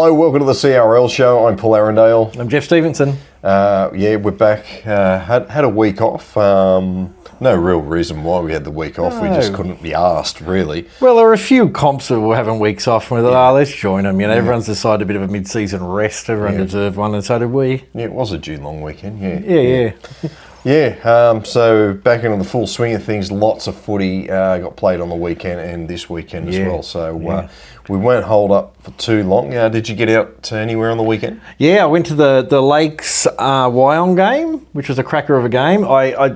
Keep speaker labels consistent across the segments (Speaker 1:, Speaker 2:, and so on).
Speaker 1: Hello, welcome to the CRL show. I'm Paul Arandale.
Speaker 2: I'm Geoff Stevenson.
Speaker 1: Yeah, we're back. Had a week off. No real reason why we had the week off. We just couldn't be asked, really.
Speaker 2: Well, there were a few comps that were having weeks off, and we thought, let's join them. You know, everyone's decided a bit of a mid-season rest. Everyone deserved one, and so did we.
Speaker 1: Yeah, it was a June long weekend. So back into the full swing of things. Lots of footy got played on the weekend and this weekend as well. So we weren't holed up for too long. Did you get out to anywhere on the weekend? Yeah,
Speaker 2: I went to the Lakes Wyong game, which was a cracker of a game.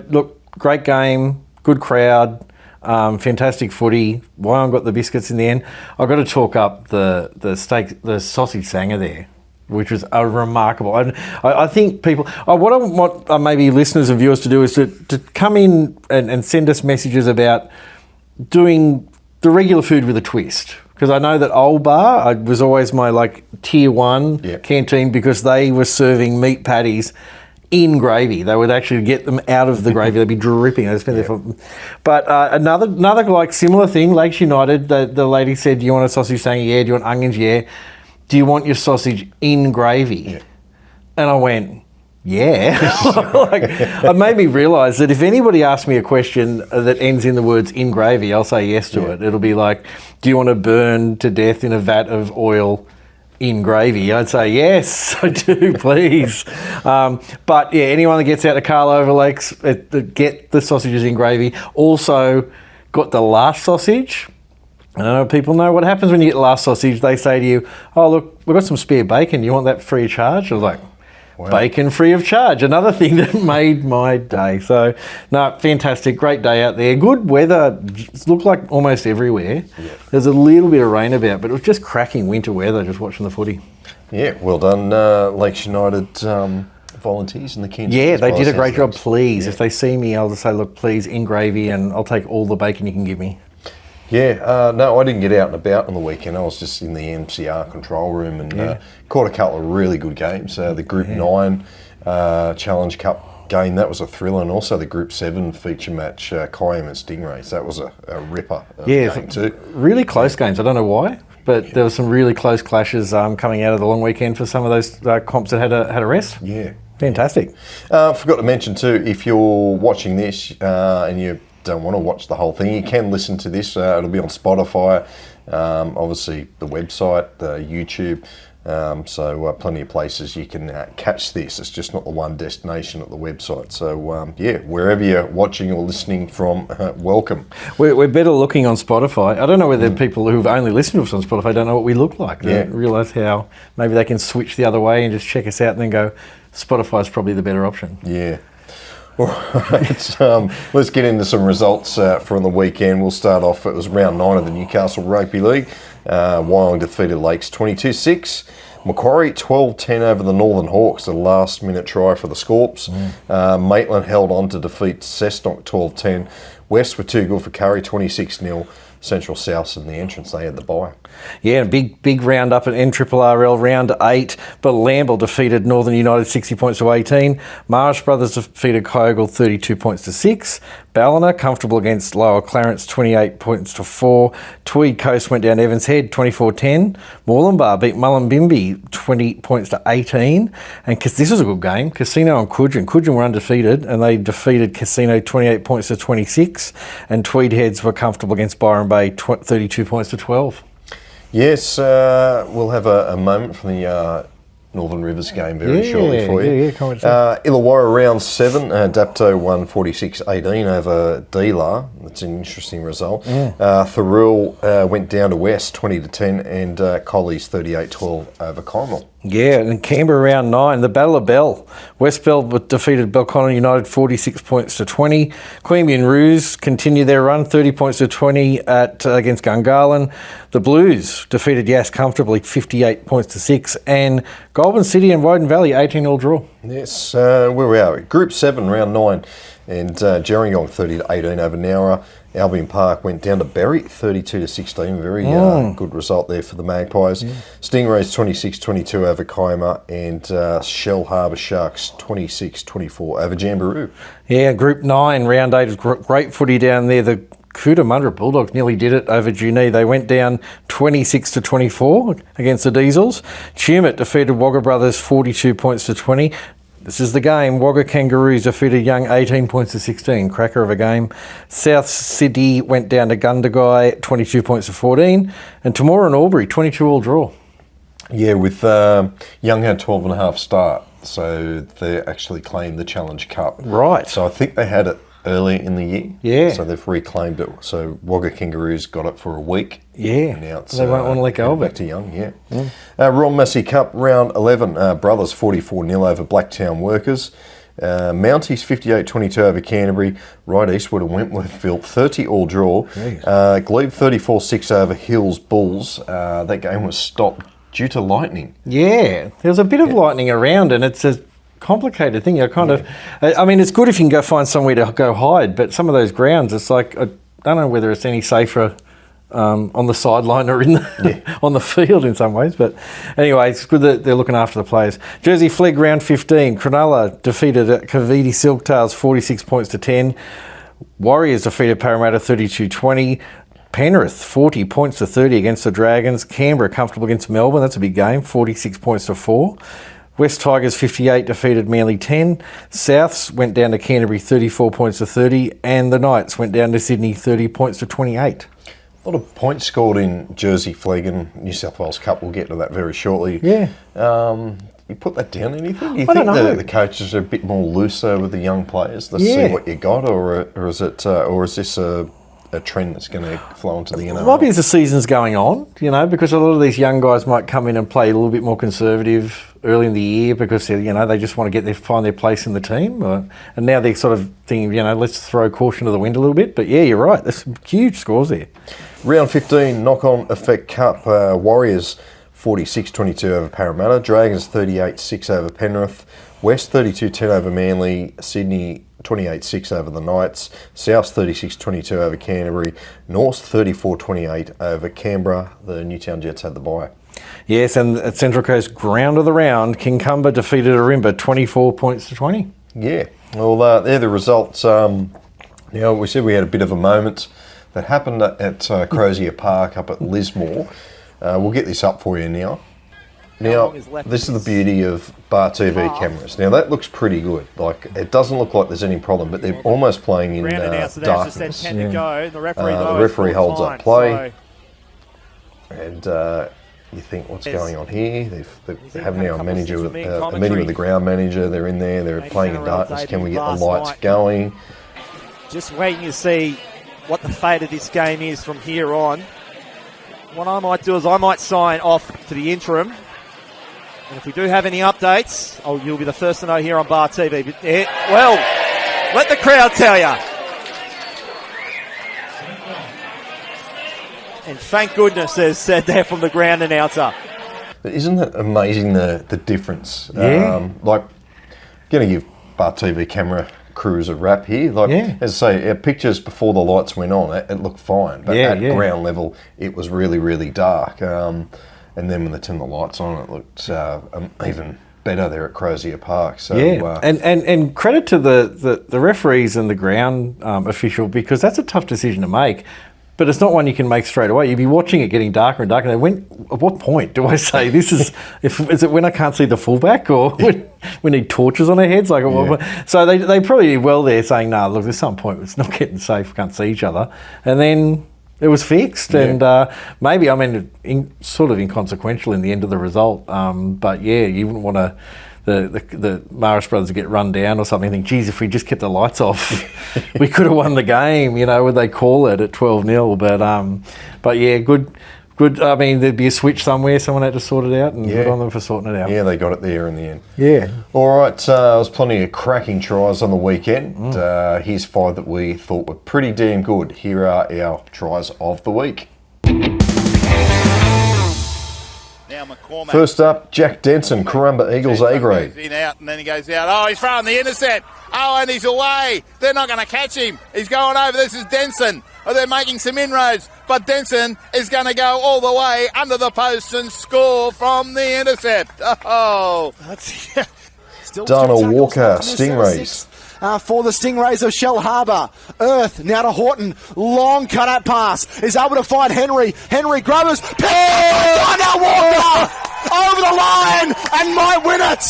Speaker 2: Look, great game, good crowd, fantastic footy. Wyong got the biscuits in the end. I've got to talk up the sausage sanger there, which was remarkable. I think people, what I want maybe listeners and viewers to do is to come in and send us messages about doing the regular food with a twist. Because I know that Old Bar was always my tier one canteen, because they were serving meat patties in gravy. They would actually get them out of the gravy. They'd be dripping. They'd spend there for. But another similar thing, Lakes United. The lady said, "Do you want a sausage sanger? Yeah. Do you want onions? Yeah. Do you want your sausage in gravy?" Yeah. And I went, yeah. It made me realise that if anybody asks me a question that ends in the words "in gravy," I'll say yes to it. It'll be like, "Do you want to burn to death in a vat of oil in gravy?" I'd say, yes, I do, please. But yeah, anyone that gets out to Carl Over Lakes, get the sausages in gravy. Also got the last sausage. I don't know if people know what happens when you get the last sausage. They say to you, "Oh, look, we've got some spare bacon. You want that free of charge?" I was like, wow. Bacon free of charge. Another thing that made my day. So, no, fantastic. Great day out there. Good weather. It looked like almost everywhere. Yeah. There's a little bit of rain about, but it was just cracking winter weather just watching the footy. Yeah,
Speaker 1: well done. Lakes United volunteers in the canteen.
Speaker 2: Yeah, they did a great job, please. Yeah. If they see me, I'll just say, "Look, please, in gravy, and I'll take all the bacon you can give me."
Speaker 1: Yeah, no, I didn't get out and about on the weekend. I was just in the MCR control room and caught a couple of really good games. The Group 9 Challenge Cup game, that was a thriller, and also the Group 7 feature match, Cairns and Stingrays. That was a ripper game too.
Speaker 2: Really close games. I don't know why, but there were some really close clashes coming out of the long weekend for some of those comps that had a rest.
Speaker 1: Yeah.
Speaker 2: Fantastic.
Speaker 1: Forgot to mention too, if you're watching this and you don't want to watch the whole thing, you can listen to this. It'll be on Spotify, obviously the website, the YouTube, so plenty of places you can catch this. It's just not the one destination at the website. So wherever you're watching or listening from, welcome.
Speaker 2: We're better looking on Spotify. I don't know whether people who've only listened to us on Spotify don't know what we look like. They don't realise how maybe they can switch the other way and just check us out and then go, Spotify's probably the better option.
Speaker 1: Yeah. All right, let's get into some results from the weekend. We'll start off, it was round 9 of the Newcastle Rugby League. Wyong defeated Lakes 22-6. Macquarie 12-10 over the Northern Hawks, a last-minute try for the Scorps. Maitland held on to defeat Cessnock 12-10. West were too good for Curry, 26-0. Central South in the entrance, they had the bye.
Speaker 2: Yeah, big round up at NRRL round 8, but Lamble defeated Northern United 60 points to 18. Marsh Brothers defeated Kyogle 32 points to 6. Ballina comfortable against Lower Clarence 28 points to 4. Tweed Coast went down Evans Head 24-10. Moolumbar beat Mullumbimby 20 points to 18. And this was a good game. Casino and Coodgin were undefeated, and they defeated Casino 28 points to 26. And Tweed Heads were comfortable against Byron Bay 32 points to 12.
Speaker 1: Yes, we'll have a moment from the Northern Rivers game very shortly for you. Illawarra round 7, Dapto won 46-18 over Delar. That's an interesting result. Thurrool went down to West 20-10, and Collies 38-12 over Carmel.
Speaker 2: Yeah, and Canberra round 9, the Battle of Bell. West Bell defeated Belconnen United 46 points to 20. Queanbeyan Roos continue their run 30 points to 20 against Gungahlin. The Blues defeated Yass comfortably 58 points to 6. And Goulburn City and Woden Valley 18-all draw.
Speaker 1: Yes, where we are. Group 7 round 9, and Gerringong 30-18 over Nowra. Albion Park went down to Berry 32-16. Very good result there for the Magpies. Stingrays 26-22 over Kiama, and Shell Harbour Sharks 26-24 over Jamboree.
Speaker 2: Yeah, Group 9, round 8 of great footy down there. The Cootamundra Bulldogs nearly did it over Junee. They went down 26-24 against the Diesels. Tumut defeated Wagga Brothers 42 points to 20. This is the game. Wagga Kangaroos defeated Young 18 points to 16. Cracker of a game. South Sydney went down to Gundagai 22 points to 14. And Temora and Albury 22 all draw.
Speaker 1: Yeah, with Young had 12.5 start, so they actually claimed the Challenge Cup.
Speaker 2: Right.
Speaker 1: So I think they had it early in the year.
Speaker 2: Yeah.
Speaker 1: So they've reclaimed it. So Wagga Kangaroos got it for a week.
Speaker 2: Yeah.
Speaker 1: And now it's,
Speaker 2: they won't want to let go of it.
Speaker 1: Back to Young, yeah. Royal Massey Cup, round 11. Brothers 44-0 over Blacktown Workers. Mounties 58-22 over Canterbury. Right Eastwood and Wentworthville 30 all draw. Glebe 34-6 over Hills Bulls. That game was stopped due to lightning.
Speaker 2: Yeah. There's a bit of lightning around, and it's a complicated thing. I mean, it's good if you can go find somewhere to go hide, but some of those grounds, it's like, I don't know whether it's any safer on the sideline or in on the field in some ways. But anyway, it's good that they're looking after the players. Jersey Flegg round 15. Cronulla defeated Cavite Silktails 46 points to 10. Warriors defeated Parramatta 32-20. Penrith 40 points to 30 against the Dragons. Canberra comfortable against Melbourne. That's a big game. 46 points to 4. West Tigers 58 defeated Manly 10. Souths went down to Canterbury 34 points to 30, and the Knights went down to Sydney 30 points to 28.
Speaker 1: A lot of points scored in Jersey Flegg and New South Wales Cup. We'll get to that very shortly.
Speaker 2: Yeah.
Speaker 1: You put that down anything? Do you
Speaker 2: I
Speaker 1: think
Speaker 2: don't know.
Speaker 1: the coaches are a bit more looser with the young players to see what you got, or is this a trend that's going to flow into the NRL?
Speaker 2: It might be as the season's going on, because a lot of these young guys might come in and play a little bit more conservative early in the year because they just want to find their place in the team, and now they're sort of thinking, let's throw caution to the wind a little bit. But yeah, you're right. There's some huge scores there. Round
Speaker 1: 15 knock-on effect cup. Warriors 46-22 over Parramatta. Dragons 38-6 over Penrith. West 32-10 over Manly. Sydney 28-6 over the Knights. South 36-22 over Canterbury. North 34-28 over Canberra. The Newtown Jets had the bye. Yes,
Speaker 2: and at Central Coast ground of the round, Kincumber defeated Arimba 24 points to 20.
Speaker 1: Yeah, well, they're the results. We said we had a bit of a moment that happened at Crozier Park up at Lismore. We'll get this up for you now. Now, this is the beauty of BarTV cameras. Now, that looks pretty good. Like, it doesn't look like there's any problem, but they're almost playing in darkness. The referee holds up play. And you think, what's going on here? They have now a manager, a meeting with the ground manager. They're in there. They're playing in darkness. Can we get the lights going?
Speaker 3: Just waiting to see what the fate of this game is from here on. What I might do is I might sign off to the interim. And if we do have any updates, you'll be the first to know here on BarTV. But, let the crowd tell you. And thank goodness, as said there from the ground announcer.
Speaker 1: Isn't it amazing the difference?
Speaker 2: Yeah.
Speaker 1: Going to give BarTV camera crews a rap here. As I say, our pictures before the lights went on, it looked fine. But at ground level, it was really, really dark. And then when they turned the lights on, it looked even better there at Crozier Park. So,
Speaker 2: and credit to the referees and the ground official, because that's a tough decision to make. But it's not one you can make straight away. You'd be watching it getting darker and darker. At what point do I say this is? Is it when I can't see the fullback, or when we need torches on our heads? So they probably did well there, saying, "No, look, there's some point it's not getting safe. We can't see each other." And then it was fixed, and maybe sort of inconsequential in the end of the result. But yeah, you wouldn't want to. The Maris brothers get run down or something. Think, geez, if we just kept the lights off, we could have won the game. Would they call it at 12-0? But yeah, good. I mean, there'd be a switch somewhere. Someone had to sort it out, and good on them for sorting it out.
Speaker 1: Yeah, they got it there in the end.
Speaker 2: Yeah.
Speaker 1: All right. There was plenty of cracking tries on the weekend. Here's 5 that we thought were pretty damn good. Here are our tries of the week. First up, Jack Denson, Corumba Eagles A grade.
Speaker 4: In out and then he goes out. Oh, he's throwing the intercept. Oh, and he's away. They're not going to catch him. He's going over. This is Denson. Oh, they're making some inroads, but Denson is going to go all the way under the post and score from the intercept. Oh,
Speaker 1: Dana Walker, Stingrays.
Speaker 5: for the Stingrays of Shell Harbour. Earth now to Horton. Long cut-out pass. Is able to find Henry. Henry Grubbers. Now Walker over the line and might win it.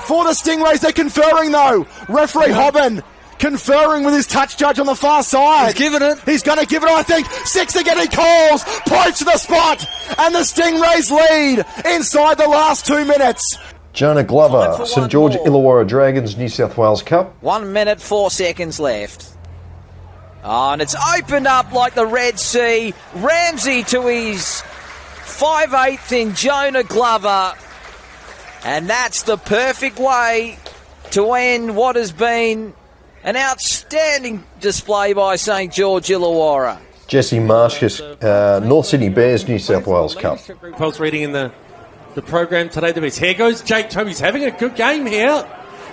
Speaker 5: For the Stingrays, they're conferring though. Referee Hobbin conferring with his touch judge on the far side.
Speaker 6: He's giving it.
Speaker 5: He's going to give it, I think. 6 again, he calls. Points to the spot. And the Stingrays lead inside the last 2 minutes.
Speaker 1: Jonah Glover, St George Illawarra Dragons, New South Wales Cup.
Speaker 6: 1 minute, 4 seconds left. Oh, and it's opened up like the Red Sea. Ramsey to his 5/8 in Jonah Glover. And that's the perfect way to end what has been an outstanding display by St George Illawarra.
Speaker 1: Jesse Marshus, North Sydney Bears, New South Wales Cup.
Speaker 7: I was reading in the program today that his hair goes. Jake Toby's having a good game here.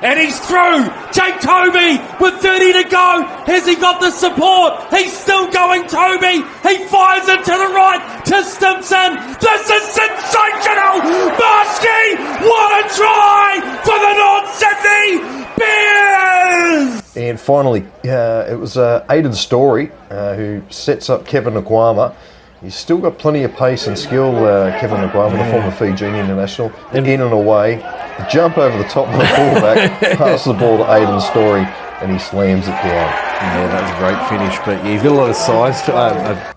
Speaker 7: And he's through! Jake Toby with 30 to go! Has he got the support? He's still going, Toby! He fires it to the right to Stimson! This is sensational! Marsky! What a try for the North Sydney Bears!
Speaker 1: And finally, it was Aidan Story who sets up Kevin Nkwama. He's still got plenty of pace and skill, Kevin Nkwama, the former Fijian international. In and away, jump over the top of the fullback, pass the ball to Aidan Story, and he slams it down.
Speaker 2: Yeah, that was a great finish. But yeah, he's got a lot of size,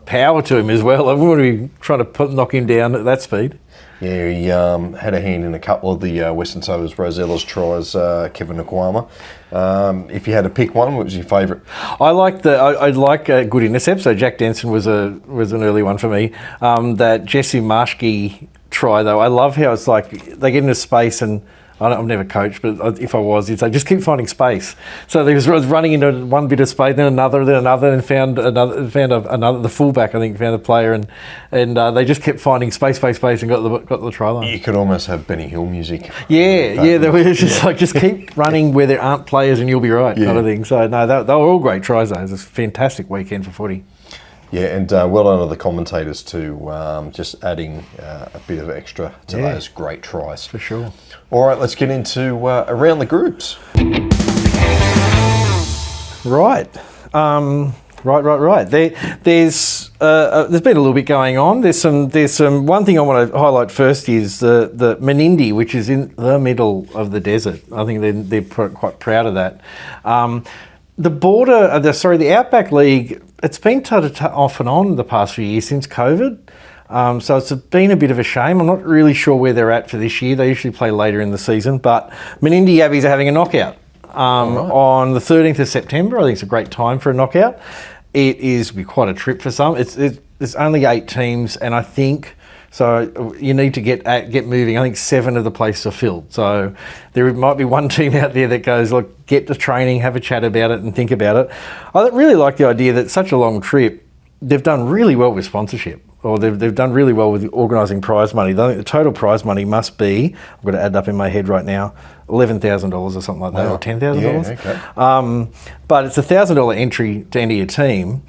Speaker 2: power to him as well. I wouldn't want to be trying to knock him down at that speed.
Speaker 1: Yeah, he had a hand in a couple of the Western Suburbs Rosella's tries, Kevin Nkwama. If you had to pick one, what was your favourite?
Speaker 2: I like a good intercept. So Jack Denson was an early one for me. That Jesse Marshke try though, I love how it's like they get into space and. I've never coached, but if I was, you'd say just keep finding space. So he was running into one bit of space, then another, and found another. The fullback, I think, found a player, and they just kept finding space, and got the try line.
Speaker 1: You could almost have Benny Hill music.
Speaker 2: Yeah. They were just like just keep running where there aren't players, and you'll be right, kind of thing. So no, they were all great tries. Though. It was a fantastic weekend for footy.
Speaker 1: Yeah, and well done to the commentators too, just adding a bit of extra to those great tries.
Speaker 2: For sure.
Speaker 1: All right, let's get into around the groups.
Speaker 2: Right. Right. There's been a little bit going on. There's some. One thing I want to highlight first is the Menindee, which is in the middle of the desert. I think they're quite proud of that. The Outback League. It's been off and on the past few years since COVID. So it's been a bit of a shame. I'm not really sure where they're at for this year. They usually play later in the season. But Menindee Abbeys are having a knockout on the 13th of September. I think it's a great time for a knockout. It is quite a trip for some. It's only 8 teams, and I think... So you need to get moving. I think 7 of the places are filled. So there might be one team out there that goes, look, get the training, have a chat about it and think about it. I really like the idea that such a long trip, they've done really well with sponsorship, or they've done really well with organising prize money. I think the total prize money must be, I've got to add up in my head right now, $11,000 or something like that, or $10,000.
Speaker 1: Yeah, okay.
Speaker 2: But it's a $1,000 entry to enter your team.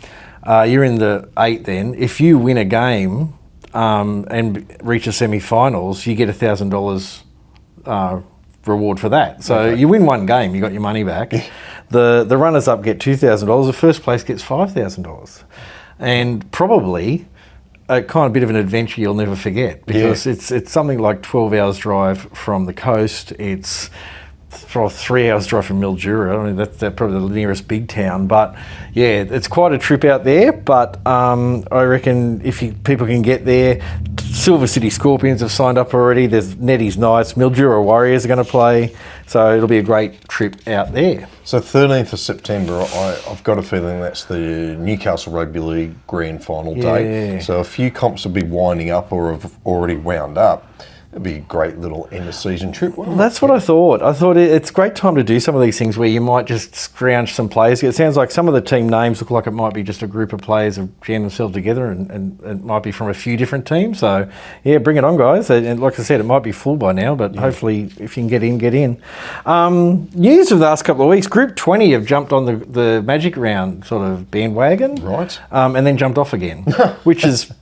Speaker 2: You're in the 8 then. If you win a game... and reach a semi-finals, you get $1,000 reward for that. So you win one game, you got your money back. The runners-up get $2,000. The first place gets $5,000, and probably a kind of bit of an adventure you'll never forget, because it's something like 12 hours drive from the coast. It's for 3 hours drive from Mildura. I mean, that's probably the nearest big town. But yeah, it's quite a trip out there. But I reckon if people can get there, Silver City Scorpions have signed up already. There's Nettie's Knights, Mildura Warriors are going to play. So it'll be a great trip out there.
Speaker 1: So 13th of September, I've got a feeling that's the Newcastle Rugby League Grand Final day. So a few comps will be winding up or have already wound up. It'd be a great little end-of-season trip.
Speaker 2: Well, that's what I thought. I thought it's a great time to do some of these things where you might just scrounge some players. It sounds like some of the team names look like it might be just a group of players have jammed themselves together, and it might be from a few different teams. So, yeah, bring it on, guys. And like I said, it might be full by now, but hopefully if you can get in, get in. News of the last couple of weeks, Group 20 have jumped on the Magic Round sort of bandwagon.
Speaker 1: Right.
Speaker 2: And then jumped off again, which is...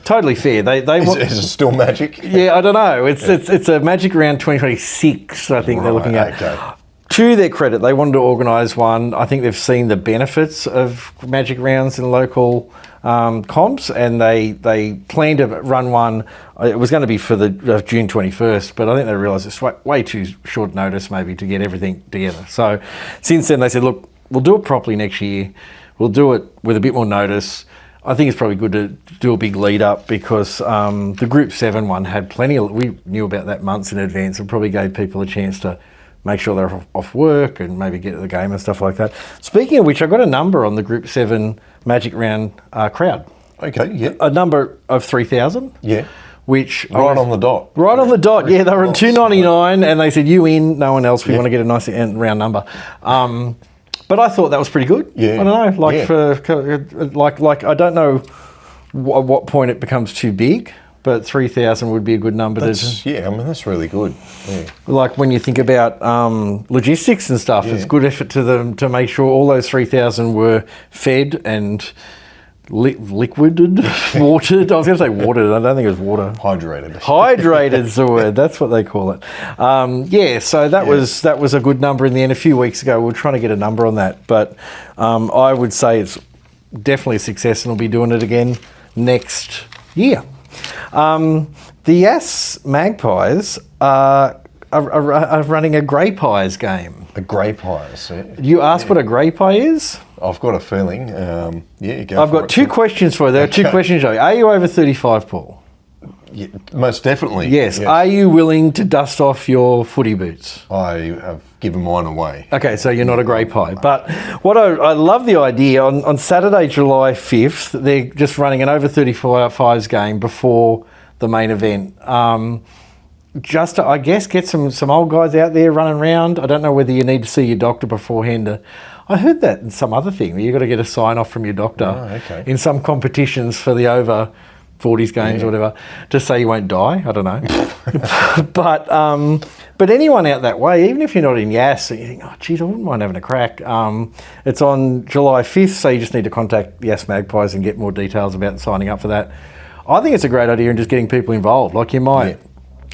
Speaker 2: totally fair.
Speaker 1: Is it still Magic?
Speaker 2: Yeah, I don't know. It's a Magic Round 2026. I think they're looking at.
Speaker 1: Okay.
Speaker 2: to their credit, they wanted to organise one. I think they've seen the benefits of Magic Rounds in local comps, and they planned to run one. It was going to be for the June 21st, but I think they realised it's way too short notice maybe to get everything together. So since then they said, look, we'll do it properly next year. We'll do it with a bit more notice. I think it's probably good to do a big lead up because the Group 7 one had plenty of, we knew about that months in advance and probably gave people a chance to make sure they're off work and maybe get to the game and stuff like that. Speaking of which, I got a number on the Group 7 Magic Round crowd.
Speaker 1: Okay, yeah.
Speaker 2: A number of 3,000.
Speaker 1: Yeah.
Speaker 2: Which
Speaker 1: right on the dot.
Speaker 2: Right on the dot, yeah. They were on 299 and they said, you in, no one else. We want to get a nice round number. But I thought that was pretty good.
Speaker 1: Yeah.
Speaker 2: I don't know, like I don't know at what point it becomes too big, but 3,000 would be a good number.
Speaker 1: Yeah, I mean, that's really good. Yeah.
Speaker 2: Like when you think about logistics and stuff, it's good effort to them to make sure all those 3,000 were fed and liquided, watered. I was going to say watered. I don't think it was water.
Speaker 1: Hydrated.
Speaker 2: Hydrated is the word. That's what they call it. So that was a good number in the end. A few weeks ago, we were trying to get a number on that, but I would say it's definitely a success, and we'll be doing it again next year. The Yass Magpies are running a Grey Pies game.
Speaker 1: A Grey Pies. Yeah.
Speaker 2: You asked what a Grey Pie is?
Speaker 1: I've got a feeling. You go.
Speaker 2: I've got two questions for you. There are two questions, Joey. Are you over 35, Paul?
Speaker 1: Yeah, most definitely.
Speaker 2: Yes. Are you willing to dust off your footy boots?
Speaker 1: I have given mine away.
Speaker 2: Okay, so you're not a Grey Pie. But what I love the idea, on Saturday, July 5th, they're just running an over 35s game before the main event. Just to, I guess, get some old guys out there running around. I don't know whether you need to see your doctor beforehand. I heard that in some other thing. You've got to get a sign-off from your doctor in some competitions for the over 40s games or whatever, to say you won't die. I don't know. But anyone out that way, even if you're not in Yass, you think, oh, geez, I wouldn't mind having a crack. It's on July 5th, so you just need to contact Yass Magpies and get more details about signing up for that. I think it's a great idea in just getting people involved. Like you might,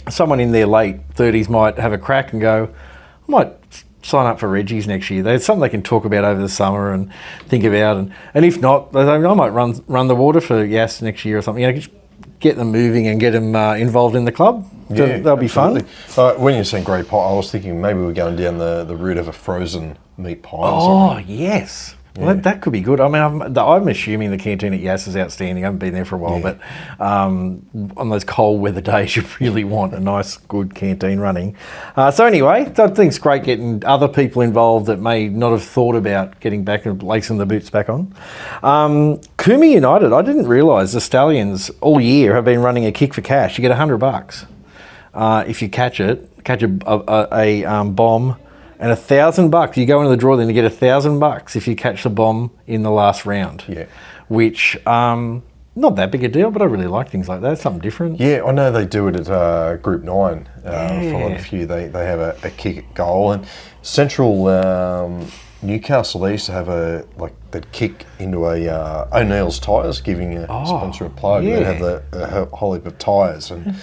Speaker 2: someone in their late 30s might have a crack and go, I might sign up for Reggie's next year. There's something they can talk about over the summer and think about. And if not, I might run the water for Yass next year or something. You know, just get them moving and get them involved in the club.
Speaker 1: Yeah,
Speaker 2: that'll be fun.
Speaker 1: When you're saying Grey Pie, I was thinking maybe we're going down the route of a frozen meat pie or something.
Speaker 2: Yes. Well, that could be good. I mean, I'm assuming the canteen at Yass is outstanding. I haven't been there for a while, but on those cold weather days, you really want a nice, good canteen running. So anyway, I think it's great getting other people involved that may not have thought about getting back and lacing the boots back on. Cooma United, I didn't realise the Stallions all year have been running a kick for cash. You get $100 if you catch a bomb. And $1,000. You go into the draw, then you get $1,000 if you catch the bomb in the last round. Yeah, which not that big a deal, but I really like things like that. It's something different.
Speaker 1: Yeah, I know they do it at Group 9. Following a few, they have a kick at goal, and Central Newcastle, they used to have they'd kick into a O'Neill's tyres, giving a sponsor a plug. They'd have a whole heap of tyres and.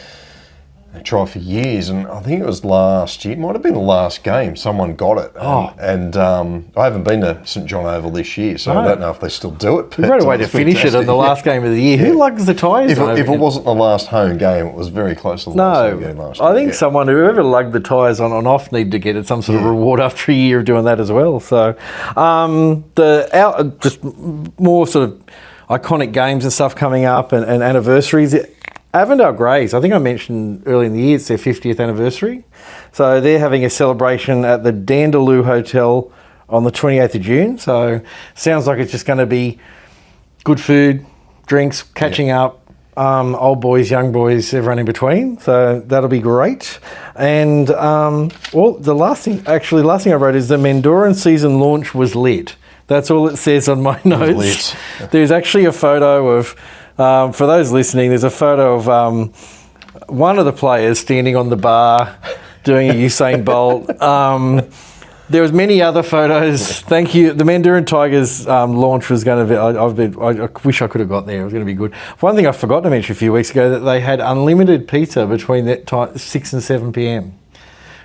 Speaker 1: They tried for years, and I think it was last year. It might have been the last game. Someone got it, and I haven't been to St John Oval this year, so I don't know if they still do it.
Speaker 2: Great way to finish it on the last game of the year. Who lugs the tyres?
Speaker 1: If it wasn't the last home game, it was very close to the last home game last year.
Speaker 2: I think whoever lugged the tyres on and off, need to get some sort of reward after a year of doing that as well. So, just more sort of iconic games and stuff coming up and anniversaries. Avondale Greys, I think I mentioned earlier in the year, it's their 50th anniversary. So they're having a celebration at the Dandaloo Hotel on the 28th of June. So sounds like it's just going to be good food, drinks, catching up, old boys, young boys, everyone in between. So that'll be great. And the last thing I wrote is the Mendooran season launch was lit. That's all it says on my notes. There's actually a photo of... for those listening, there's a photo of one of the players standing on the bar doing a Usain Bolt. There was many other photos. Thank you. The Mendooran Tigers launch was going to be... I wish I could have got there. It was going to be good. One thing I forgot to mention a few weeks ago, that they had unlimited pizza between that time, 6 and 7 p.m,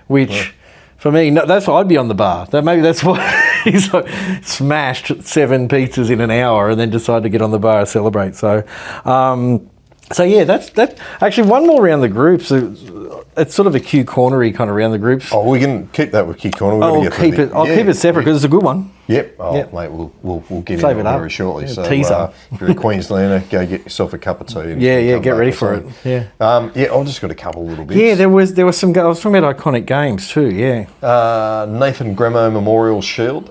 Speaker 2: which... For me, no, that's why I'd be on the bar. Maybe that's why he's like smashed 7 pizzas in an hour and then decided to get on the bar and celebrate. So, yeah, that's actually one more round the groups. It's sort of a Q cornery kind of round the groups.
Speaker 1: Oh, we can keep that with Q corner.
Speaker 2: I'll keep it separate because it's a good one.
Speaker 1: Yep. Oh, yep. Mate, we'll get
Speaker 2: Save
Speaker 1: into
Speaker 2: it
Speaker 1: it
Speaker 2: up.
Speaker 1: very shortly.
Speaker 2: Yeah,
Speaker 1: So
Speaker 2: teaser.
Speaker 1: if you're a Queenslander, go get yourself a cup of tea. And
Speaker 2: Yeah, get ready
Speaker 1: back
Speaker 2: for
Speaker 1: or
Speaker 2: it.
Speaker 1: something.
Speaker 2: Yeah.
Speaker 1: Yeah, I've just got a couple little bits.
Speaker 2: Yeah, there was some. I was talking about iconic games too. Yeah.
Speaker 1: Nathan Gremo Memorial Shield.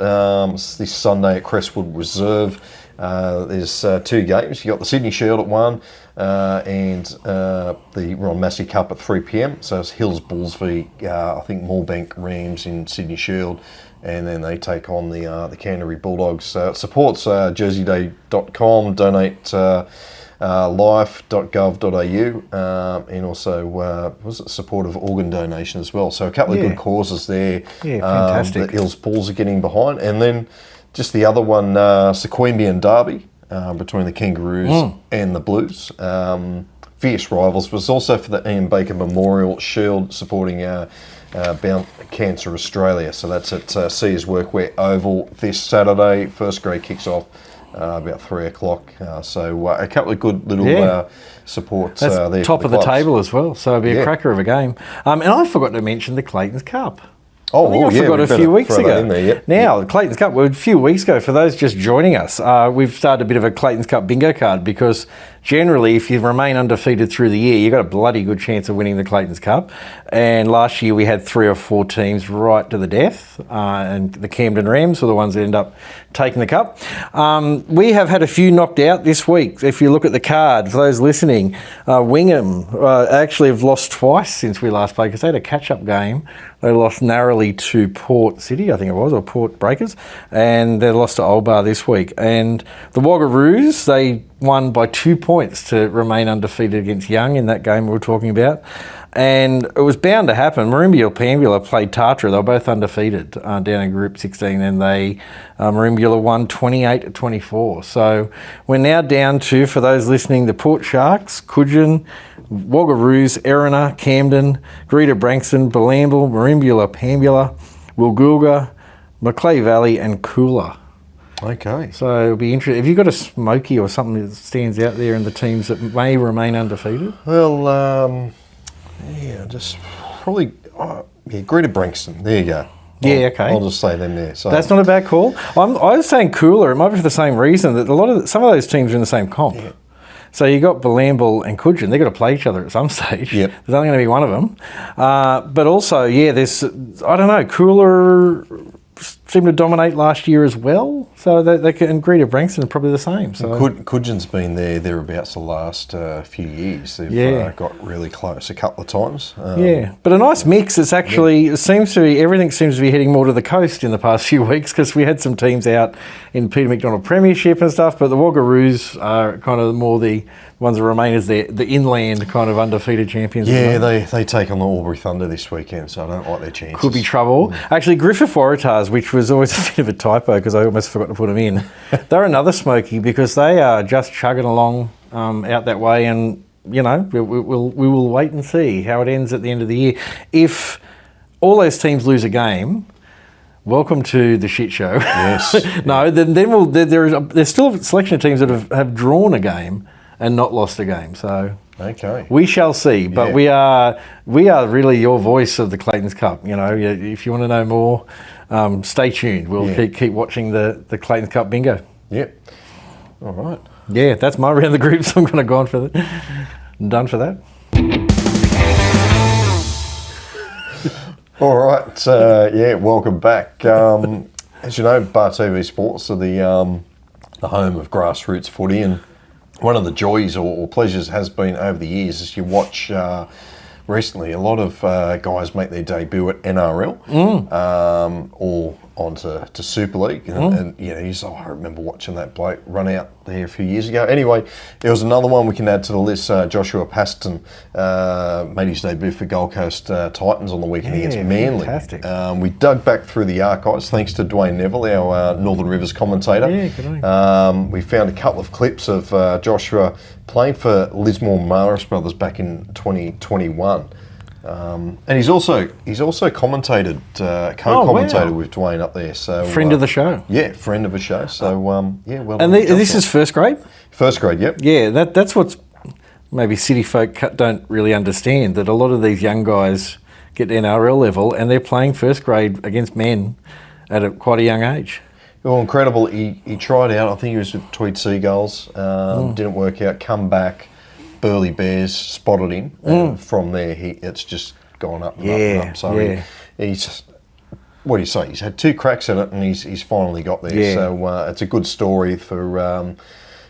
Speaker 1: It's this Sunday at Crestwood Reserve. There's 2 games. You got the Sydney Shield at 1 and the Ron Massey Cup at 3 p.m. So it's Hills Bulls v I think Moorebank Rams in Sydney Shield, and then they take on the Canterbury Bulldogs. It supports jerseyday.com, donate life.gov.au, and also support of organ donation as well. So a couple of good causes there.
Speaker 2: Yeah, fantastic.
Speaker 1: That Hills Bulls are getting behind, and then just the other one, Sequembian Derby between the Kangaroos and the Blues. Fierce rivals, was also for the Ian Baker Memorial Shield supporting Bound Cancer Australia. So that's at Sears Workwear Oval this Saturday. First grade kicks off about 3 o'clock. So a couple of good little supports
Speaker 2: That's
Speaker 1: there.
Speaker 2: top
Speaker 1: for
Speaker 2: of the
Speaker 1: clubs.
Speaker 2: table as well. So it'll be a cracker of a game. And I forgot to mention the Clayton's Cup.
Speaker 1: Oh,
Speaker 2: I think I forgot
Speaker 1: we
Speaker 2: a few
Speaker 1: better
Speaker 2: weeks
Speaker 1: throw that
Speaker 2: ago.
Speaker 1: in there, yep.
Speaker 2: Now, the Clayton's Cup, well, a few weeks ago, for those just joining us, we've started a bit of a Clayton's Cup bingo card because generally, if you remain undefeated through the year, you've got a bloody good chance of winning the Clayton's Cup. And last year, we had 3 or 4 teams right to the death, and the Camden Rams were the ones that end up taking the cup. We have had a few knocked out this week. If you look at the card, for those listening, Wingham actually have lost twice since we last played because they had a catch-up game. They lost narrowly to Port City, I think it was, or Port Breakers, and they lost to Old Bar this week. And the Waggaroos, they won by 2 points to remain undefeated against Young in that game we were talking about. And it was bound to happen. Merimbula Pambula played Tatra. They were both undefeated down in Group 16, and they Merimbula won 28-24. So we're now down to, for those listening, the Port Sharks, Coogin, Waggaroos, Erina, Camden, Greta Branxton, Balambul, Merimbula Pambula, Woolgoolga, Macleay Valley, and Coolah.
Speaker 1: Okay.
Speaker 2: So it'll be interesting. Have you got a smoky or something that stands out there in the teams that may remain undefeated?
Speaker 1: Well, just probably, Greta Branxton. There you go.
Speaker 2: Yeah, okay.
Speaker 1: I'll just say them there. So
Speaker 2: That's not a bad call. I was saying Coolah. It might be for the same reason that some of those teams are in the same comp. Yeah. So you got Balambul and Coogin. They've got to play each other at some stage.
Speaker 1: Yep.
Speaker 2: There's only going to be one of them. But also, there's, I don't know, Coolah seemed to dominate last year as well. So they can, and Greta Branxton are probably the same. So
Speaker 1: Coogins been thereabouts the last few years. They've got really close a couple of times.
Speaker 2: But a nice mix. It's actually, everything seems to be heading more to the coast in the past few weeks because we had some teams out in Peter McDonald Premiership and stuff, but the Waggaroos are kind of more the ones that remain as the inland kind of undefeated champions.
Speaker 1: Yeah, they take on the Albury Thunder this weekend, so I don't like their chances.
Speaker 2: Could be trouble. Actually, Griffith Waratahs, which was always a bit of a typo because I almost forgot to put them in, they're another smoky because they are just chugging along out that way, and we will wait and see how it ends at the end of the year. If all those teams lose a game, welcome to the shit show.
Speaker 1: Yes.
Speaker 2: No, then there's still a selection of teams that have drawn a game and not lost a game. So
Speaker 1: okay,
Speaker 2: we shall see. But we are really your voice of the Clayton's Cup. If you want to know more, stay tuned. We'll keep watching the Clayton's Cup bingo.
Speaker 1: Yep. All right.
Speaker 2: Yeah, that's my round the group, so I'm going to go on for that. I'm done for that.
Speaker 1: All right. Welcome back. As you know, BarTV Sports are the home of grassroots footy, and one of the joys or pleasures has been over the years is you watch recently a lot of guys make their debut at NRL or onto Super League. And I remember watching that bloke run out there a few years ago. Anyway, there was another one we can add to the list. Joshua Paston made his debut for Gold Coast Titans on the weekend against Manly.
Speaker 2: Fantastic.
Speaker 1: We dug back through the archives thanks to Dwayne Neville, our Northern Rivers commentator.
Speaker 2: Yeah, good on.
Speaker 1: We found a couple of clips of Joshua playing for Lismore Maris Brothers back in 2021. And he's also commentated, co-commentated with Dwayne up there. So
Speaker 2: Friend of the show.
Speaker 1: Yeah, friend of the show. So well.
Speaker 2: And this is first grade.
Speaker 1: First grade, yep.
Speaker 2: Yeah, that's what's maybe city folk don't really understand, that a lot of these young guys get to NRL level and they're playing first grade against men at quite a young age.
Speaker 1: Well, incredible. He tried out. I think he was with Tweed Seagulls. Didn't work out. Come back. Burleigh Bears spotted him. And from there, it's just gone up and up and up. So he's, what do you say? He's had 2 cracks at it, and he's finally got there.
Speaker 2: Yeah.
Speaker 1: So it's a good story for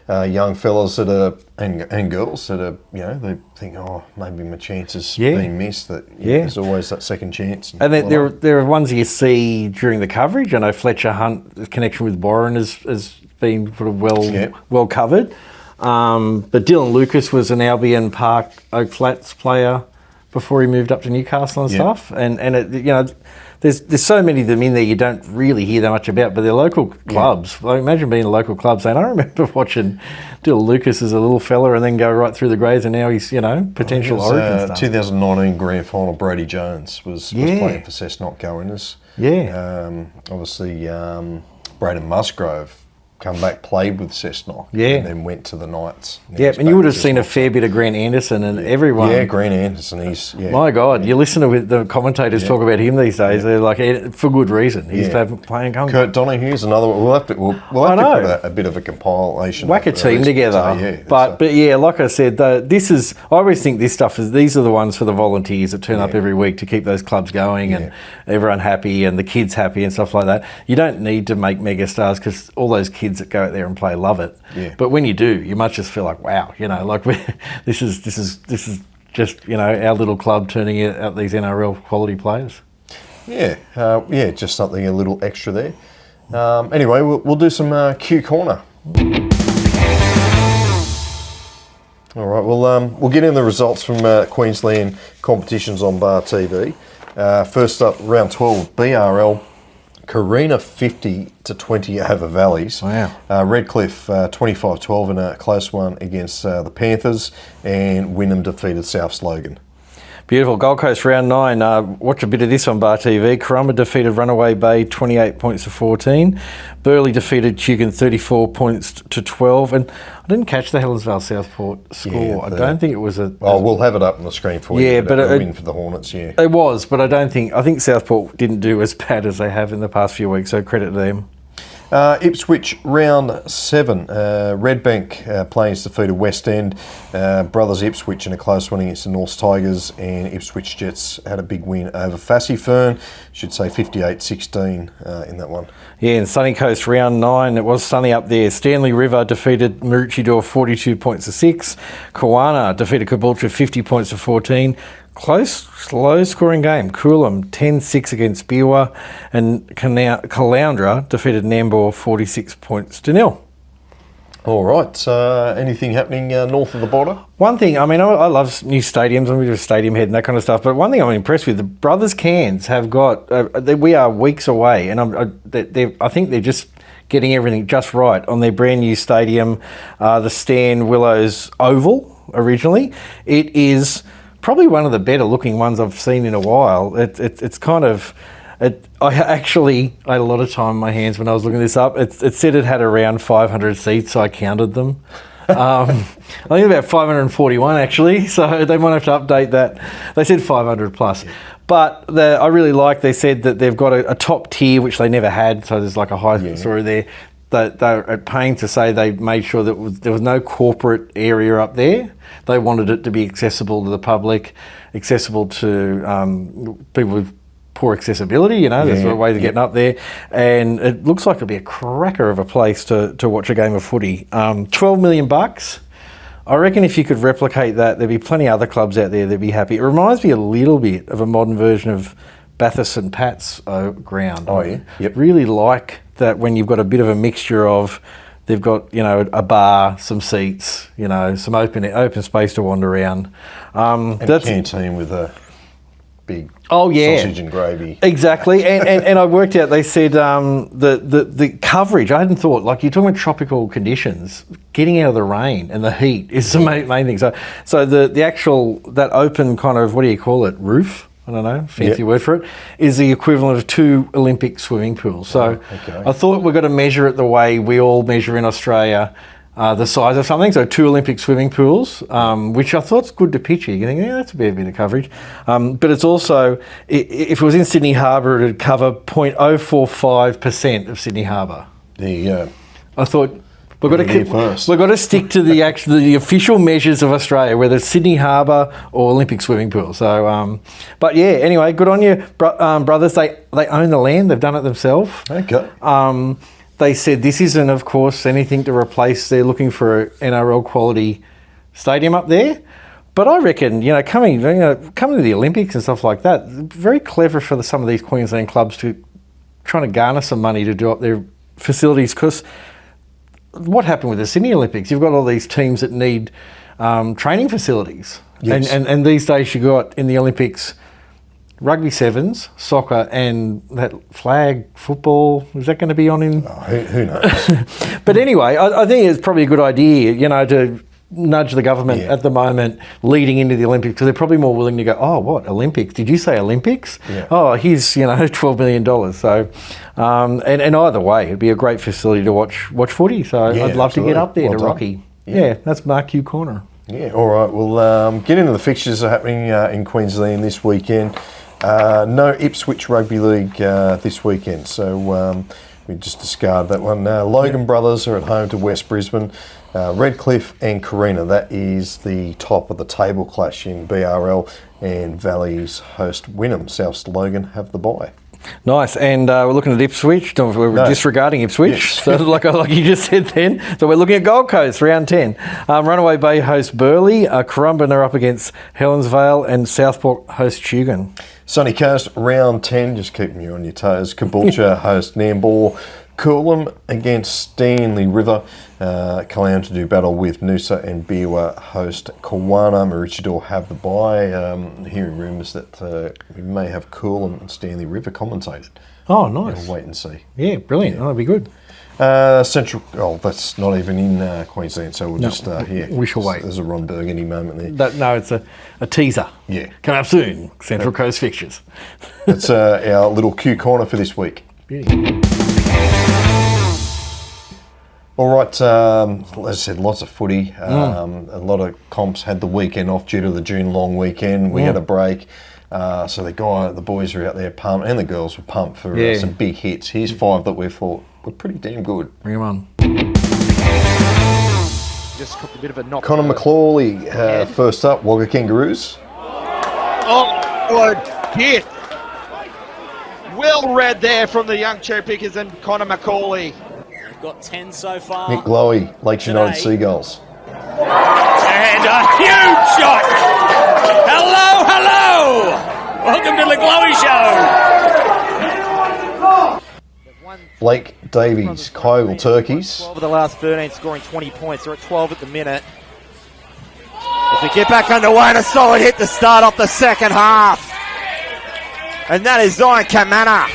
Speaker 1: young fellas that are and girls that are, they think, oh, maybe my chance has been missed. That there's always that second chance.
Speaker 2: And there are ones you see during the coverage. I know Fletcher Hunt's connection with Warren has been sort of well covered. But Dylan Lucas was an Albion Park Oak Flats player before he moved up to Newcastle and stuff. And there's so many of them in there you don't really hear that much about, but they're local clubs. Like, imagine being a local club saying, I remember watching Dylan Lucas as a little fella and then go right through the grades, and now he's, potential Origin stuff.
Speaker 1: 2019 grand final, Brady Jones was playing for Cessnock Goannas.
Speaker 2: Yeah.
Speaker 1: Obviously, Braden Musgrove come back, played with Cessnock, and then went to the Knights.
Speaker 2: Yeah, and you would have seen a fair bit of Grant Anderson and everyone.
Speaker 1: Yeah, Grant Anderson,
Speaker 2: my God, you listen to the commentators talk about him these days, they're like, for good reason. He's playing
Speaker 1: Kurt Donohue's another one. We'll have to put a bit of a compilation.
Speaker 2: Whack a team together. But like I said, I always think these are the ones for the volunteers that turn up every week to keep those clubs going and everyone happy and the kids happy and stuff like that. You don't need to make mega stars because all those kids that go out there and play love it. Yeah. But when you do, you might just feel like, wow, like this is just our little club turning out these NRL quality players. Yeah, just something a little extra there. Anyway, we'll do some Q Corner. All right, we'll get in the results from Queensland competitions on BarTV. First up, round 12, BRL. Carina 50-20 over Valleys. Wow. Redcliffe 25-12 in a close one against the Panthers, and Wynnum defeated South Slogan. Beautiful. Gold Coast round 9. Watch a bit of this on BarTV. Currumbin defeated Runaway Bay 28 points to 14. Burleigh defeated Tugan 34 points to 12. And I didn't catch the Helensvale Southport score. I don't think it was a... Oh, we'll have it up on the screen for you. Yeah, but a win for the Hornets, It was, but I think Southport didn't do as bad as they have in the past few weeks, so credit to them. Ipswich round 7. Redbank Plains defeated West End. Brothers Ipswich in a close one against the North Tigers, and Ipswich Jets had a big win over Fassy Fern. Should say 58-16 in that one. Yeah, in Sunny Coast round 9, it was sunny up there. Stanley River defeated Maroochydore 42 points to 6. Kawana defeated Caboolture 50 points to 14. Close, low-scoring game. Coolum 10-6 against Biwa, and Caloundra defeated Nambour 46 points to 0. All right. Anything happening north of the border? One thing, I love new stadiums. I'm a stadium head and that kind of stuff. But one thing I'm impressed with, the Brothers Cairns have got. We are weeks away, and I think they're just getting everything just right on their brand new stadium, the Stan Willows Oval. Originally, it is probably one of the better looking ones I've seen in a while. It's kind of... I had a lot of time on my hands when I was looking this up. It said it had around 500 seats, so I counted them. I think about 541 actually, so they might have to update that. They said 500 plus. But I really like, they said that they've got a top tier, which they never had, so there's like a high story there. They're at pains to say they made sure that there was no corporate area up there. They wanted it to be accessible to the public, accessible to people with poor accessibility, there's ways of getting up there. And it looks like it'll be a cracker of a place to watch a game of footy. $12 million. I reckon if you could replicate that, there'd be plenty of other clubs out there that'd be happy. It reminds me a little bit of a modern version of Bathurst and Pat's ground. Oh, yeah? Yep. Really like that when you've got a bit of a mixture of, they've got, a bar, some seats, some open space to wander around. And that's a canteen with a
Speaker 1: big
Speaker 2: sausage
Speaker 1: and gravy.
Speaker 2: Exactly, and I worked out. They said the coverage. I hadn't thought, like, you're talking about tropical conditions, getting out of the rain and the heat is the main thing. So the actual, that open kind of, what do you call it, roof? I don't know, fancy word for it, is the equivalent of 2 Olympic swimming pools. So I thought we've got to measure it the way we all measure in Australia, the size of something. So 2 Olympic swimming pools, which I thought's good to picture. You think, that's a bit of coverage. But it's also, if it was in Sydney Harbour, it would cover 0.045% of Sydney Harbour.
Speaker 1: There you go.
Speaker 2: I thought, we've got to stick to the official measures of Australia, whether it's Sydney Harbour or Olympic swimming pool. So, but yeah, anyway, good on you, brothers. They own the land. They've done it themselves.
Speaker 1: Okay.
Speaker 2: They said this isn't, of course, anything to replace. They're looking for an NRL quality stadium up there. But I reckon, coming to the Olympics and stuff like that, very clever for some of these Queensland clubs to trying to garner some money to do up their facilities, because what happened with the Sydney Olympics? You've got all these teams that need training facilities. Yes. And these days you got in the Olympics rugby sevens, soccer, and that flag football. Is that going to be on in?
Speaker 1: Oh, who knows?
Speaker 2: But anyway, I think it's probably a good idea, to nudge the government at the moment leading into the Olympics, because they're probably more willing to go, oh, what, Olympics? Did you say Olympics? Yeah. Oh, here's, $12 million. So, and either way, it'd be a great facility to watch footy. So I'd love to get up there to Rocky. Yeah, that's Mark Q Corner.
Speaker 1: Yeah, all right. We'll get into the fixtures that are happening in Queensland this weekend. No Ipswich Rugby League this weekend, so we just discard that one. Logan Brothers are at home to West Brisbane. Redcliffe and Carina, that is the top of the table clash in BRL, and Valley's host Wynnum. South's Logan have the bye. Nice, and we're looking at Ipswich. We're disregarding Ipswich, yes. So like you just said then. So we're looking at Gold Coast, round 10. Runaway Bay host Burleigh. Currumbin are up against Helensvale, and Southport host Tugun. Sunny Coast, round 10, just keeping you on your toes. Caboolture host Nambour. Coolum against Stanley River. Calown to do battle with Noosa, and Biwa host Kawana. Maroochydore have the bye. Hearing rumours that we may have Coolum and Stanley River commentated. Oh, nice. We'll wait and see. Yeah, brilliant. Yeah. Oh, that'd be good. Central, that's not even in Queensland, so we'll we shall wait. There's a Ron Burgundy moment there. No, it's a teaser. Yeah. Coming up soon, Central Coast fixtures. That's our little Q Corner for this week. Beauty. All right, as I said, lots of footy. A lot of comps had the weekend off due to the June long weekend. We had a break. So the boys are out there pumped, and the girls were pumped for some big hits. Here's 5 that we thought were pretty damn good. Bring them on. Just a bit of a knock. Connor McClawley first up, Wagga Kangaroos.
Speaker 8: Oh, good hit. Well read there from the young cherry pickers and Connor McCauley. We've got 10 so far.
Speaker 1: Nick Glowey, Lakes United Seagulls.
Speaker 8: And a huge shot. Hello. Welcome to the Glowey Show.
Speaker 1: Blake Davies, Kyle Turkeys.
Speaker 3: 12 of the last 13, scoring 20 points. They're at 12 at the minute. As we get back underway, and a solid hit to start off the second half. And that is Zion Kamana.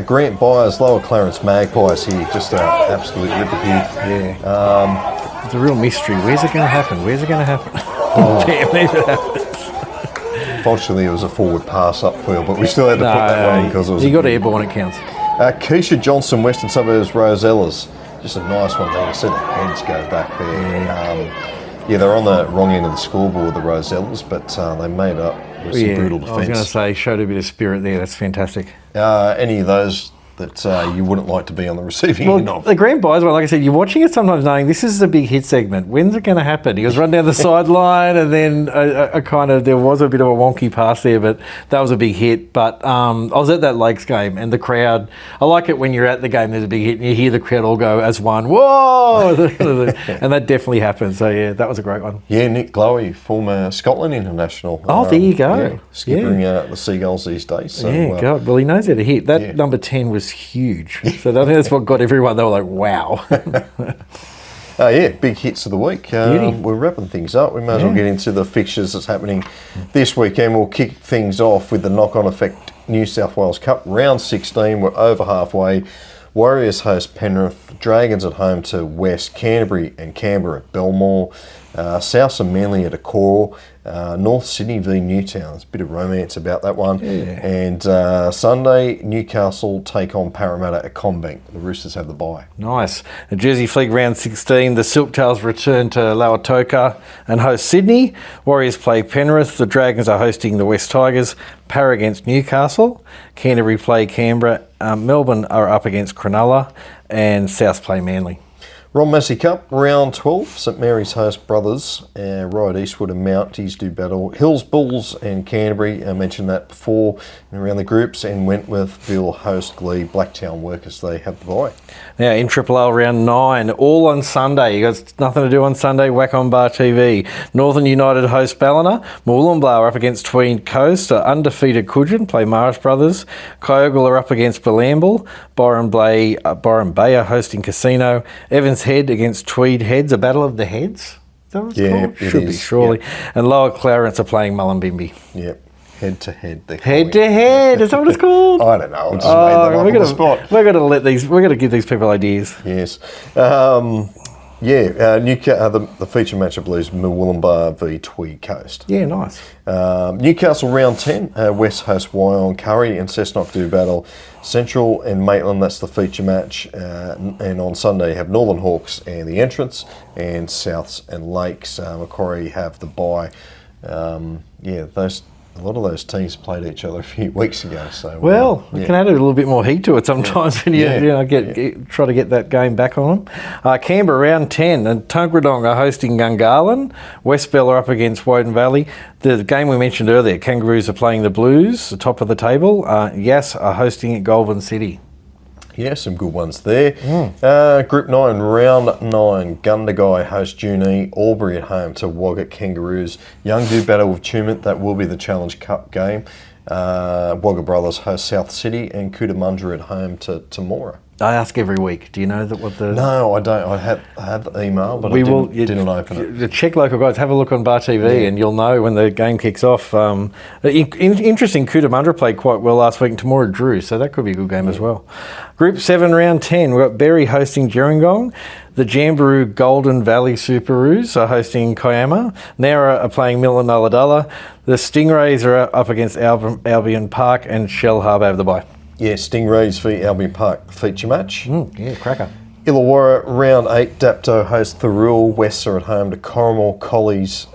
Speaker 1: Grant Byers, Lower Clarence Magpies here. Just an absolute ripper here. Yeah.
Speaker 2: It's a real mystery. Where's it going to happen? Damn, it happened.
Speaker 1: Fortunately, it was a forward pass upfield, but we still had to put that one in because it was.
Speaker 2: You got airborne, it counts.
Speaker 1: Keisha Johnson, Western Suburbs, Rosellas. Just a nice one there. I said the heads go back there. They're on the wrong end of the scoreboard, the Rosellas, but they made up with some brutal defence. I was going to
Speaker 2: say, showed a bit of spirit there. That's fantastic.
Speaker 1: Any of those that you wouldn't like to be on the receiving end of?
Speaker 2: The Grand Buys one, like I said, you're watching it sometimes knowing this is a big hit segment. When's it going to happen? He was run down the sideline, and then there was a bit of a wonky pass there, but that was a big hit. But I was at that Lakes game, and the crowd, I like it when you're at the game, there's a big hit, and you hear the crowd all go as one, whoa! And that definitely happened. So, yeah, that was a great one.
Speaker 1: Yeah, Nick Glowey, former Scotland international.
Speaker 2: Oh, there you go.
Speaker 1: Skippering the Seagulls these days. So,
Speaker 2: God, well, he knows how to hit. That number 10 was huge. So I think that's what got everyone. They were like, wow.
Speaker 1: Yeah, big hits of the week. We're wrapping things up. We may as well get into the fixtures that's happening this weekend. We'll kick things off with the knock-on effect New South Wales Cup. Round 16, we're over halfway. Warriors host Penrith, Dragons at home to West, Canterbury and Canberra at Belmore, South and Manly at Accor, North Sydney v Newtown. There's a bit of romance about that one. Yeah. And Sunday, Newcastle take on Parramatta at Combank. The Roosters have the bye.
Speaker 2: Nice. The Jersey Flegg round 16, the Silktails return to Lautoka and host Sydney. Warriors play Penrith. The Dragons are hosting the West Tigers. Para against Newcastle. Canterbury play Canberra. Melbourne are up against Cronulla. And South play Manly.
Speaker 1: Ron Massey Cup, round 12, St Mary's host Brothers, Ryde Eastwood and Mounties do battle. Hills, Bulls and Canterbury, I mentioned that before, around the groups, and Wentworthville host Glebe, Blacktown Workers, they have the bye.
Speaker 2: Now in Triple L round 9, all on Sunday. You got nothing to do on Sunday, whack on BarTV. Northern United host Ballina, Mooloombah are up against Tweed Coast, undefeated Coogin play Marsh Brothers, Kyogle are up against Bilambil, Byron Bay are hosting Casino, Evans Head against Tweed Heads, a battle of the heads. Is that what it's called? Should be, surely. Yep. And Lower Clarence are playing Mullumbimby.
Speaker 1: Yep. Head to head.
Speaker 2: Head to head. Is that what it's called?
Speaker 1: I don't know. I just made that up on the spot.
Speaker 2: We're going to give these people ideas.
Speaker 1: Yes. The feature matchup is Mooloombah v Tweed Coast.
Speaker 2: Yeah, nice.
Speaker 1: Newcastle round 10, West host Wyong, Curry and Cessnock do battle. Central and Maitland, that's the feature match. And on Sunday you have Northern Hawks and the entrance, and Souths and Lakes. Macquarie have the bye. A lot of those teams played each other a few weeks ago. So
Speaker 2: it can add a little bit more heat to it sometimes when you try to get that game back on them. Canberra round 10, and Tungradong are hosting Gungahlin. Westbell are up against Woden Valley. The game we mentioned earlier, Kangaroos are playing the Blues, the top of the table. Yass are hosting at Goulburn City.
Speaker 1: Yeah, some good ones there. Group 9, round 9, Gundagai host Junee, Albury at home to Wagga Kangaroos. Young do battle with Tumut, that will be the Challenge Cup game. Wagga Brothers host South City, and Cootamundra at home to Moora.
Speaker 2: I ask every week. Do you know that what the?
Speaker 1: No, I don't. I have the email, but didn't open it.
Speaker 2: Check local guys. Have a look on BarTV, and you'll know when the game kicks off. Interesting. Cootamundra played quite well last week, and Tamora drew, so that could be a good game as well. Group 7, round 10. We've got Berry hosting Gerringong. The Jamberoo Golden Valley Superoos are hosting Kiama. Nara are playing Millanulladulla. The Stingrays are up against Albion Park, and Shell Harbour have the bye.
Speaker 1: Yeah, Stingrays v Albion Park feature match.
Speaker 2: Cracker.
Speaker 1: Illawarra round 8, Dapto host Thirroul. Wests are at home to Corrimal. Collies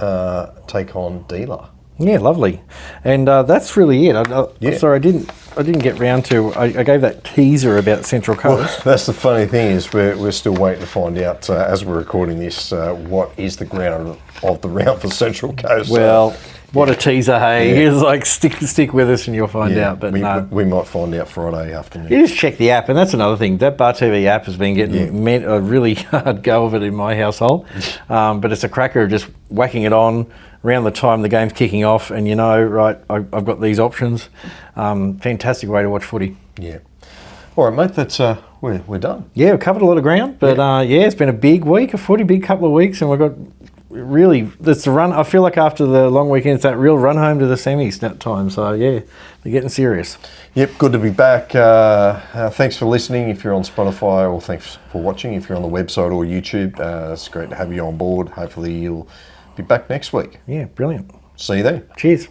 Speaker 1: take on Dealer.
Speaker 2: Yeah, lovely. And that's really it. Sorry, I didn't get round to. I gave that teaser about Central Coast.
Speaker 1: Well, that's the funny thing is we're still waiting to find out as we're recording this what is the ground of the round for Central Coast.
Speaker 2: Well. What a teaser, hey. Here's like stick with us and you'll find out. But
Speaker 1: we might find out Friday afternoon.
Speaker 2: You just check the app, and that's another thing. That BarTV app has been getting a really hard go of it in my household. But it's a cracker of just whacking it on around the time the game's kicking off, and I've got these options. Fantastic way to watch footy.
Speaker 1: Yeah. All right, mate, that's we're done.
Speaker 2: Yeah, we've covered a lot of ground, but it's been a big week of footy, big couple of weeks, and we've got really, that's the run. I feel like after the long weekend, it's that real run home to the semis that time. So, they're getting serious.
Speaker 1: Yep, good to be back. Thanks for listening if you're on Spotify, or thanks for watching if you're on the website or YouTube. It's great to have you on board. Hopefully you'll be back next week.
Speaker 2: Yeah, brilliant.
Speaker 1: See you then.
Speaker 2: Cheers.